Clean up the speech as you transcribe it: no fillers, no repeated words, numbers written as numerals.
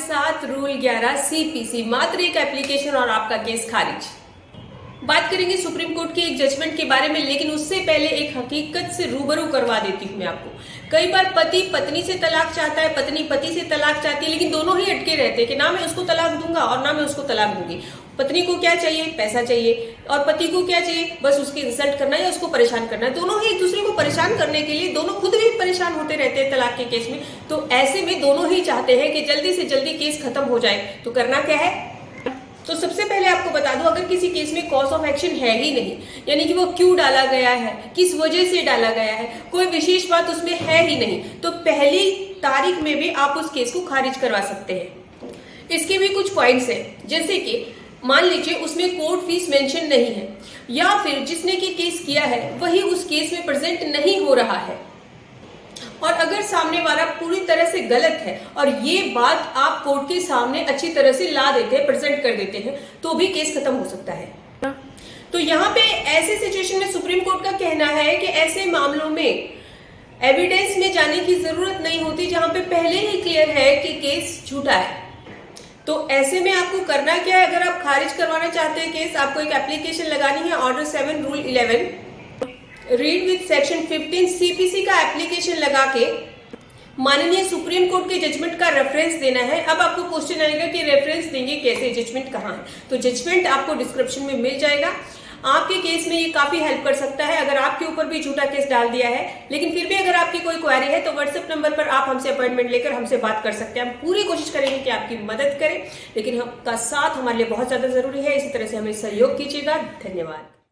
7 rule 11 CPC, मात्र एक application और आपका केस खारिज। बात करेंगे सुप्रीम कोर्ट के एक जजमेंट के बारे में, लेकिन उससे पहले एक हकीकत से रूबरू करवा देती हूँ मैं आपको। कई बार पति पत्नी से तलाक चाहता है, पत्नी पति से तलाक चाहती है, लेकिन दोनों ही अटके रहते हैं कि ना मैं उसको तलाक दूंगा और ना मैं उसको तलाक दूंगी। पत्नी को क्या चाहिए? पैसा चाहिए। और पति को क्या चाहिए? बस उसकी इंसल्ट करना या उसको परेशान करना है। दोनों ही एक दूसरे को परेशान करने के लिए दोनों खुद भी परेशान होते रहते हैं तलाक के केस में। तो ऐसे में दोनों ही चाहते हैं कि जल्दी से जल्दी केस खत्म हो जाए। तो करना क्या है? तो सबसे पहले आपको बता दूं, अगर किसी केस में कॉज ऑफ एक्शन है ही नहीं, यानी कि वो क्यों डाला गया है, किस वजह से डाला गया है, कोई विशेष बात उसमें है ही नहीं, तो पहली तारीख में भी आप उस केस को खारिज करवा सकते हैं। इसके भी कुछ पॉइंट्स हैं, जैसे कि मान लीजिए उसमें कोर्ट फीस मेंशन नहीं है, या फिर जिसने की केस किया है वही उस केस में प्रेजेंट नहीं हो रहा है, और अगर सामने वाला पूरी तरह से गलत है और ये बात आप कोर्ट के सामने अच्छी तरह से ला देते हैं, प्रेजेंट कर देते हैं, तो भी केस खत्म हो सकता है। तो यहाँ पे ऐसे सिचुएशन में सुप्रीम कोर्ट का कहना है कि ऐसे मामलों में एविडेंस में जाने की जरूरत नहीं होती, जहां पे पहले ही क्लियर है कि केस झूठा है। तो ऐसे में आपको करना क्या है? अगर आप खारिज करवाना चाहते हैं केस, आपको एक एप्लीकेशन लगानी है, order 7 rule 11 read with section 15 CPC का एप्लीकेशन लगा के माननीय सुप्रीम कोर्ट के जजमेंट का रेफरेंस देना है। अब आपको क्वेश्चन आएगा कि रेफरेंस देंगे कैसे, जजमेंट कहाँ है? तो जजमेंट आपको डिस्क्रिप्शन में मिल जाएगा। आपके केस में ये काफी हेल्प कर सकता है अगर आपके ऊपर भी झूठा केस डाल दिया है, लेकिन फिर भी अगर आपकी कोई क्वेरी है तो व्हाट्सएप नंबर पर आप हमसे अपॉइंटमेंट लेकर हमसे बात कर सकते हैं। हम पूरी कोशिश करेंगे कि आपकी मदद करें, लेकिन आपका साथ हमारे लिए बहुत ज्यादा जरूरी है। इसी तरह से हमें सहयोग कीजिएगा। धन्यवाद।